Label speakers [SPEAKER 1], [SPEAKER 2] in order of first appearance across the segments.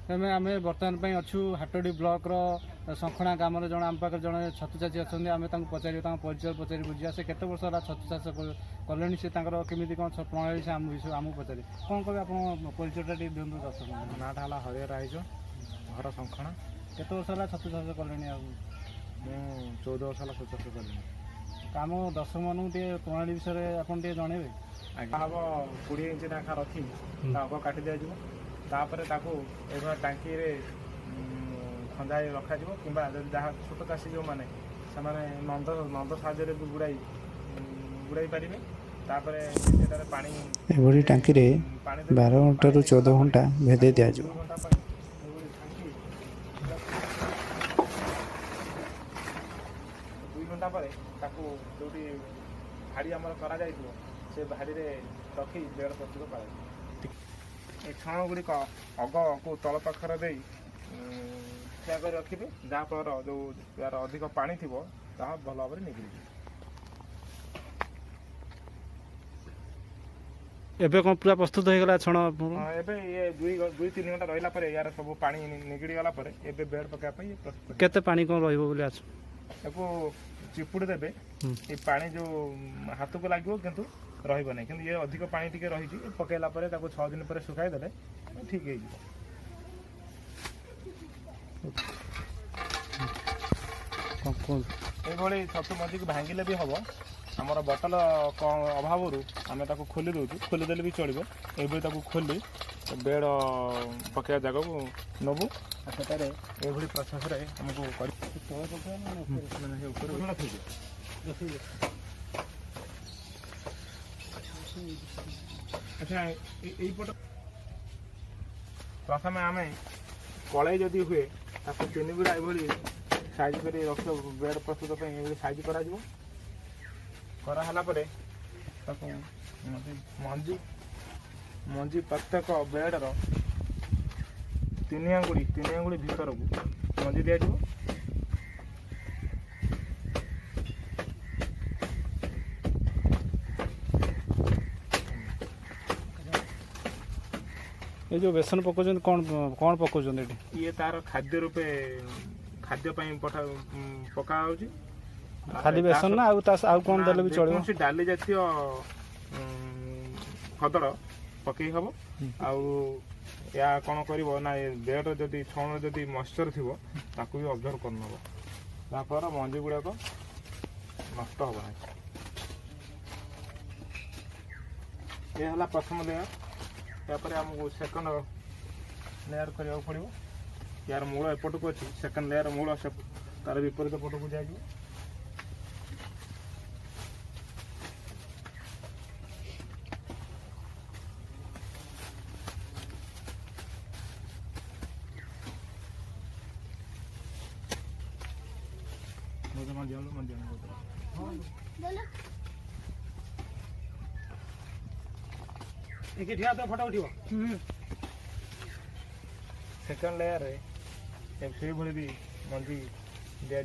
[SPEAKER 1] तेज आम बर्तमान अच्छु हाटोडी ब्लॉक शंखणा ग्राम जन आम पाखे जड़े छतु चाषी अच्छा आम पचार परिचय पचारि बुझा से केत वर्ष है छतु चाष कले से केमी कौन प्रणाली से आमको पचारे कौन कहे आप परिचयटा दिखुद दर्शक
[SPEAKER 2] नाटा है हरिहर राइज घर शंखणा
[SPEAKER 1] केत वर्ष है छतु चाष कले
[SPEAKER 2] 14 वर्ष है छतु चाष कले
[SPEAKER 1] आम दर्शक मानू प्रणाली विषय आप जनइबे
[SPEAKER 2] हम 20 इंच नाखा रखी अग काटी दिज्व तापर टांकी खंजा रखा कि जहाँ छोट चाषी जो मैंने नंद नंद साहाଯ୍ୟରେ बुड़ाई पारे पानी
[SPEAKER 3] टांकी 12 घंटा ରୁ 14 घंटा भेदे दिया जो
[SPEAKER 2] घंटा पर जो भाड़ी आम कर से भाड़ी रखी बेड़ प्रस्तुत कर छण गुड़िक अग को तल पाखर दे रखिए जहाँफल जो यार अधिक पानी थी भल भाव निकल
[SPEAKER 1] एबे कौन पूरा प्रस्तुत हो गला छण
[SPEAKER 2] एबे ये 2-3 घंटा रहिला परे यार सब पानी निगड़ी गला परे एबे बेड पका पई प्रस्तुत
[SPEAKER 1] केते पानी कोन रहइबो बोले आछ
[SPEAKER 2] एको चिपुड़ी देबे ए पानी जो हाथ को लागो किंतु रहइबो नै किंतु ये अधिक पानी टिके रही छी पकेला परे ताको 6 दिन परे सुखाई देले ठीक हे जी
[SPEAKER 1] कोन
[SPEAKER 2] ए भली छतु मजी को भांगिले भी हबो हमर बोतल अभाव आम खोली दूँ खोलीदे भी चलो ये खोली बेड पकड़ा जगह को नबू सेटारे ये प्रोसेस आमको अच्छा यहीपट प्रथम आम कड़े जदि हुए तीन गुड़ा ये साइज कर रख बेड प्रस्तुत साइज करा कराला मंजी मंजी प्रत्येक बेडर 3 आंगुड़ी भीतर को मंजी दि
[SPEAKER 1] ये जो बेसन पकाउछन कौन कौन पकाउछन
[SPEAKER 2] ये तार खाद्य रूपे खाद्य पका होची
[SPEAKER 1] खाली बेसन ना आउ कौन देले भी चलिबो
[SPEAKER 2] कौन डाली जातीय खदड़ पकई हम आउ या कौन कर बेड जदि छण जदि मॉइस्चर थी ताकू भी ऑब्जर्व कर नब तापर मंजी गुड़ाक नष्ट हम ये है प्रथम लेयर यापर आमको सेकंड लेयर करने पड़ो यार मूल एपट को अच्छी सेकंड लेयर मूल तार विपरीत पट को जाए फोटो उठो सेकंड लेयर से भी मंजी दि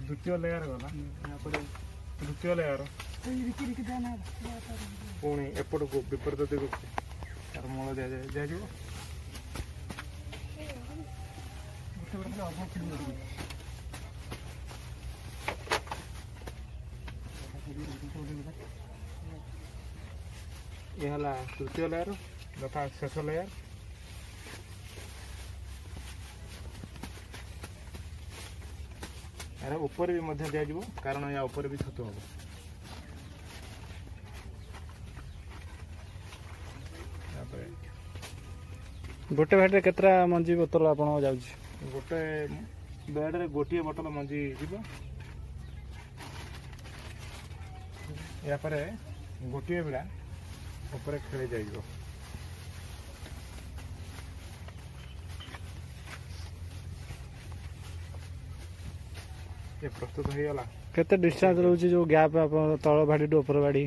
[SPEAKER 2] द्वितीय लेयर गला द्वितीय लेयर पुणी एपट को विपरीत दिग तार मूल दि जाए ये है तृतीय लेयर तथा शेष लेयर यार ऊपर भी मध्य दिज्व कारण या ऊपर भी छतु हम
[SPEAKER 1] गोटे भाटे केतरा मंजी बोतल आप
[SPEAKER 2] गोटे बेड रे गोटे बोतल मंजी जीव या गोटे बेला ऊपर खेल जाइए ये प्रस्तुत हो गला
[SPEAKER 1] केते डिस्टेंस रहउची जो गैप आपण तळ भाडी टू ऊपर भाडी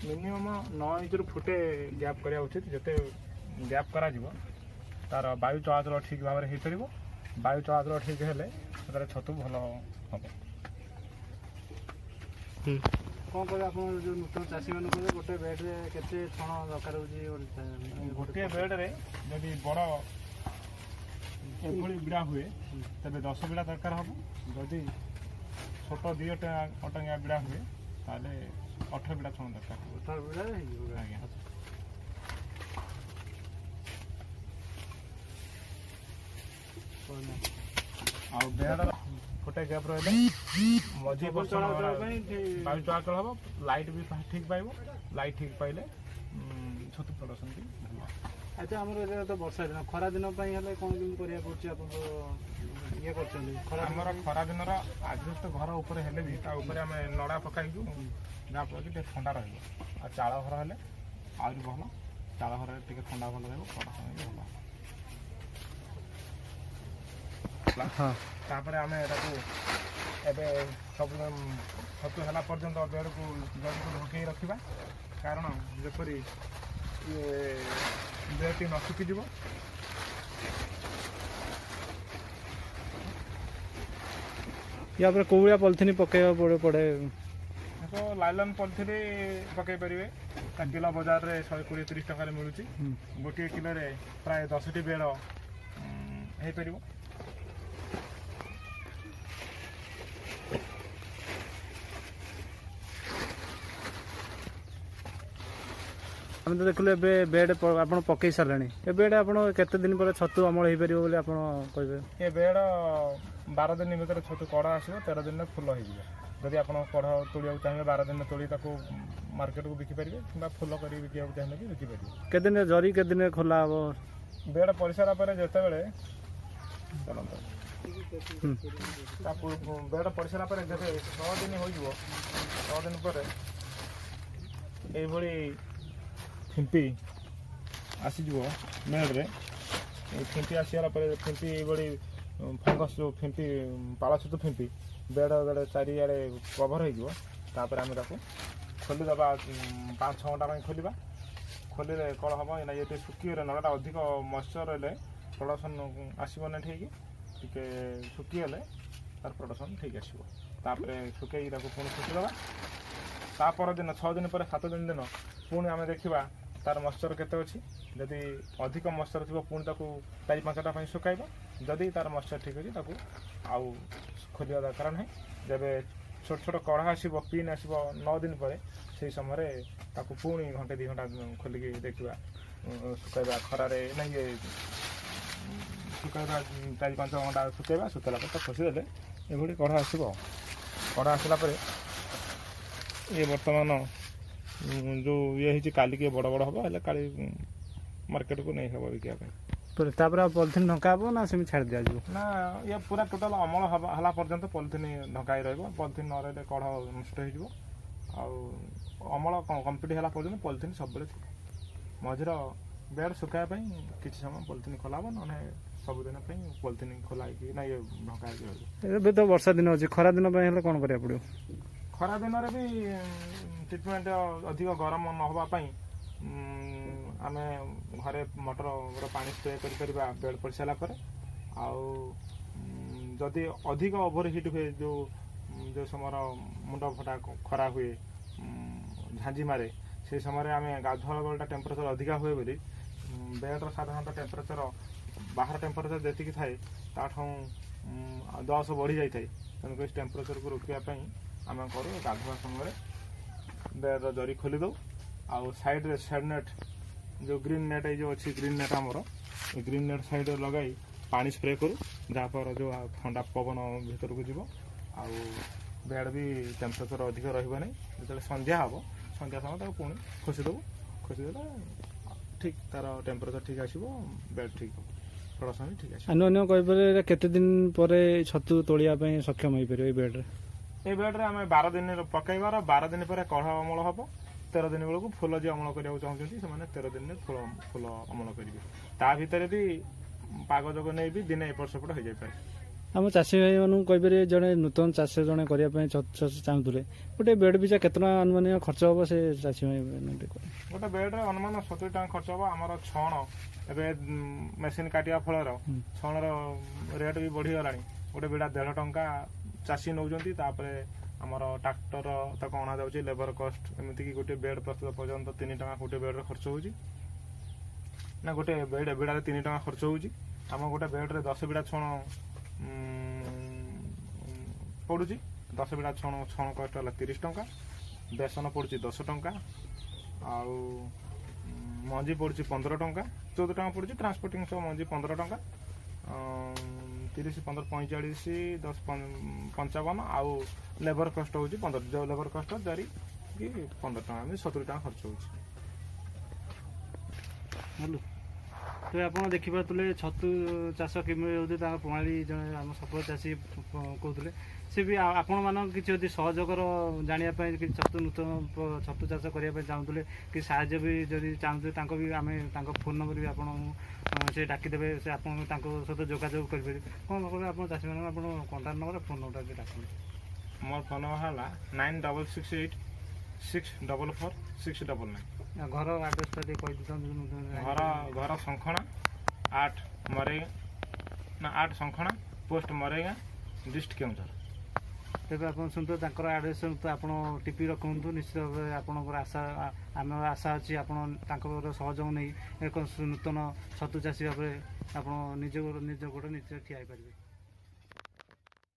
[SPEAKER 2] मिनिमम 9 इंच रु फुटे गैप करिया उचित जते गैप करा जीवो तार वायु चलाचल ठीक भाव में हो पार वायु चलाचल ठीक हेले तार छतु भल हम
[SPEAKER 1] कौन कहे आप जो नूतन चाषी मान गोटे बेड्रे केते छण दरकार
[SPEAKER 2] गोटे बेड्रे जदि बड़ एभली बिड़ा हुए तेरे 10 बिड़ा दरकार हम जदि छोट 2 टंगिया बिड़ा हुए ताले 18 बिड़ा छण दरकार
[SPEAKER 1] 18 बिड़ा
[SPEAKER 2] आज्ञा आ बेड फुटे गैप रहे मझी पर्सन वायु चलाचल हम लाइट भी ठीक पाइब लाइट ठीक पाइले छतु प्रदर्शन भी
[SPEAKER 1] अच्छा आम तो वर्षा दिन खरा दिन कौन कम ये
[SPEAKER 2] आमर खरा दिन आजबेस्ट घर उपर हेले भी आम नड़ा पकाइजु जहाँफल कि ठंडा रहा चाल घर हेले आहरी भल चाल घर टे ठंडा भल रहा प्रदर्शन भी भल तापर आम एबे सब छतु है पर्यंत बेड को जड़ ढके रखा कारण जपरी बेड न सुखीज
[SPEAKER 1] या कौड़िया पॉलिथिन पकड़ा पड़े
[SPEAKER 2] तो लाइलन पॉलिथिन पकई पारे किलो बजार में 120-130 टकर मिलूँ गोटे किलो प्राय 10टी बेड हो पार
[SPEAKER 1] आम तो देखल बेड आप पकई सारे ए बेड आप दिन पर छतु अमल हो पार आप
[SPEAKER 2] ये बेड 12 दिन भर छतु कड़ा आसो 13 दिन में फुल हो जदि आप कढ़ तोड़ा चाहिए 12 दिन में तोड़ी मार्केट को बिकी पारे कि फुल कर बिका चाहिए भी बिकी पारे
[SPEAKER 1] के दिन जरी के दिन खोला हम
[SPEAKER 2] बेड पड़ सारा पर जिते बेड पड़ सारा पर जब 6 दिन हो 6 दिन पर ये फिंपी आसीज मेड्रे फिंपी आसार पर फिंपी ये फंगस जो फिंपी पाला छतु फिंपी बेड बेड चारिड़े कभर होपर आम खोलीदे 5-6 घंटा खोलिबा खोलिले कौन हम ना ये सुखीगले नड़ा अधिक मॉइस्चर रही प्रोडक्शन आसबना ठीक टे सुखीगले तार प्रोडक्शन ठीक आसपर सुखी पुणी सुखीदे तापर दिन 6 दिन पर 7 दिन दिन पुणी आम देखा तार मॉइस्चर केते अच्छी जदि अधिक मॉइस्चर थी पुणी 4-5टा सुखाइब जदि तार मॉइस्चर ठीक अच्छी आउ खोलिया दरकार ना जब छोट छोट कढ़ा आसब पिन आसब 9 दिन पर से समय पुणी घंटे 2 घंटा खोलिकी देखा सुखाइबा खरारे ना ये सुखाइबा 4-5 घंटा सुखाइबा सुखाला खोसीदे ये कढ़ा आसब कढ़ा आसला ये बर्तमान जो ये काली के बड़ बड़ हम हेल्ले काली मार्केट को नहीं हम बिका
[SPEAKER 1] पॉलिथिन ढका हम ना सेम छाड़ दिया
[SPEAKER 2] ना ये पूरा टोटाल अमल हला पर्यंत पॉलिथिन ढकाई रही पॉलिथिन न रही कढ़ नष्ट हो अमल कम्प्लीट है पर्यंत पॉलिथिन सब मझिर बेड सुखाया किसी समय पॉलिथिन खोला हम ना सबुदिन पॉलिथिन खोला ना ये ढका
[SPEAKER 1] तो वर्षा दिन अच्छे खरा दिन कौन करा पड़ो
[SPEAKER 2] खरा दिन भी ट्रिटमेंट अधिक गरम न होगापाई आम घरे मोटर पानी स्प्रे कर बेड पड़ सारापर आदि अधिक ओभर हिट हुए जो जो समय मुंड फटा खरा हुए झांझी मारे से समय आम गाधुआ बेलटा टेम्परेचर अधिका हुए बोली बेड्र साधारणतः टेम्परेचर बाहर टेम्परेचर जी थाए 10 बढ़ी जाए तेणुक टेम्परेचर को रोकने आम करूँ गाधुआ समय बेड जरी खोली दो आउ साइड रे शेड नेट जो ग्रीन नेट जो अच्छी ग्रीन नेट आमर ये ग्रीन नेट साइड लगाई पानी स्प्रे करूँ जहाँपर जो ठंडा पवन भीतर को जीव आउ बेड भी टेम्परेचर अधिक रही जो संध्या हम संध्या समय पुणी खोसीदेव खोसीदे ठीक तार टेम्परेचर ठीक आसो बेड ठीक हम प्रोडक्शन भी ठीक आस
[SPEAKER 1] अन्य कहीपर केते दिन पर छतु तोड़िया सक्षम हो पार बेड्रे
[SPEAKER 2] ये बेड्रे आम 12 दिन पकईबार 12 दिन पर कढ़ अमल हम 13 दिन बेलू फुल जी अमल करने चाहते से 13 दिन में फुल फुल अमल करेंगे ता भितर भी पाग जोग नहीं भी दिन एपट सेपट हो जाए
[SPEAKER 1] ଆମ ଚାଷୀ ଭାଇମାନଙ୍କୁ କହିପାରିବେ ଜଣେ ନୂତନ ଚାଷ ଜଣେ କରିବା ପାଇଁ ଛତୁ ଚାଷ ଚାହୁଁଥିଲେ ଗୋଟେ ବେଡ୍ ପିଛା କେତେ ଟଙ୍କା ଆନୁମାନିକ ଖର୍ଚ୍ଚ ହେବ ସେ ଚାଷୀ ଭାଇ
[SPEAKER 2] ଗୋଟେ ବେଡ୍ରେ ଅନୁମାନ 70 ଟଙ୍କା ଖର୍ଚ୍ଚ ହେବ। ଆମର ଛଣ ଏବେ ମେସିନ୍ କାଟିବା ଫଳରେ ଛଣର ରେଟ୍ ବି ବଢ଼ିଗଲାଣି। ଗୋଟେ ବିଡ଼ା 1.5 ଟଙ୍କା ଚାଷୀ ନେଉଛନ୍ତି। ତାପରେ ଆମର ଟ୍ରାକ୍ଟର ତାକୁ ଅଣାଯାଉଛି, ଲେବର କଷ୍ଟ, ଏମିତିକି ଗୋଟେ ବେଡ୍ ପ୍ରସ୍ତୁତ ପର୍ଯ୍ୟନ୍ତ 3 ଟଙ୍କା ଗୋଟେ ବେଡ୍ରେ ଖର୍ଚ୍ଚ ହେଉଛି ନା ଗୋଟେ ବିଡ଼ାରେ 3 ଟଙ୍କା ଖର୍ଚ୍ଚ ହେଉଛି। ଆମ ଗୋଟେ ବେଡ୍ରେ 10 ବିଡ଼ା ଛଣ ପଡ଼ୁଛି। 10 ବିଡ଼ା ଛଣ କଷ୍ଟ ହେଲା 30 ଟଙ୍କା। ବେସନ ପଡ଼ୁଛି 10 ଟଙ୍କା। ଆଉ ମଞ୍ଜି ପଡ଼ୁଛି 15 ଟଙ୍କା, 14 ଟଙ୍କା ପଡ଼ୁଛି ଟ୍ରାନ୍ସପୋର୍ଟିଂ ସହ ମଞ୍ଜି 15 ଟଙ୍କା। 30, 15, 45, 10, 55 ଆଉ ଲେବର କଷ୍ଟ ହେଉଛି 15। ଯେଉଁ ଲେବର କଷ୍ଟ ଧରିକି 15 ଟଙ୍କା, ଏମିତି 70 ଟଙ୍କା ଖର୍ଚ୍ଚ ହେଉଛି।
[SPEAKER 1] ତ ଆପଣ ଦେଖିପାରୁଥିଲେ ଛତୁ ଚାଷ କେମିତି ହେଉଛି ତାଙ୍କ ପ୍ରଣାଳୀ ଜଣେ ଆମ ସଫଳ ଚାଷୀ କହୁଥିଲେ। ସେ ବି ଆପଣମାନଙ୍କ କିଛି ଯଦି ସହଯୋଗର ଜାଣିବା ପାଇଁ କିଛି ନୂତନ ଛତୁ ଚାଷ କରିବା ପାଇଁ ଚାହୁଁଥିଲେ କି ସାହାଯ୍ୟ ବି ଯଦି ଚାହୁଁଥିଲେ ତାଙ୍କ ବି ଆମେ ତାଙ୍କ ଫୋନ୍ ନମ୍ବର ବି ଆପଣଙ୍କୁ ସେ ଡାକିଦେବେ। ସେ ଆପଣ ତାଙ୍କ ସହିତ ଯୋଗାଯୋଗ କରିପାରିବେ। କ'ଣ କରିବେ ଆପଣ ଚାଷୀମାନଙ୍କୁ ଆପଣ କଣ୍ଟାକ୍ଟ ନମ୍ବର ଫୋନ୍ ନମ୍ବରଟା ବି ଡାକନ୍ତୁ।
[SPEAKER 2] ମୋର ଫୋନ୍ ନମ୍ବର ହେଲା 9668 644 699।
[SPEAKER 1] ଘର ଆଡ୍ରେସଟା ଟିକେ କହିଦେଇଥାନ୍ତୁ।
[SPEAKER 2] ଘର ଶଙ୍ଖଣା 8 ଶଙ୍ଖଣା ପୋଷ୍ଟ ମରେଗାଁ, ଡିଷ୍ଟ୍ରିକ୍ଟ କେଉଁଝର।
[SPEAKER 1] ତେବେ ଆପଣ ଶୁଣନ୍ତୁ ତାଙ୍କର ଆଡ୍ରେସ୍ ଆପଣ ଟିପି ରଖନ୍ତୁ। ନିଶ୍ଚିତ ଭାବରେ ଆପଣଙ୍କର ଆମର ଆଶା ଅଛି ଆପଣ ତାଙ୍କର ସହଯୋଗ ନେଇ ଏକ ନୂତନ ଛତୁ ଚାଷୀ ଭାବରେ ଆପଣ ନିଜ ଗୋଡ଼ ନିଜେ ଠିଆ ହେଇପାରିବେ।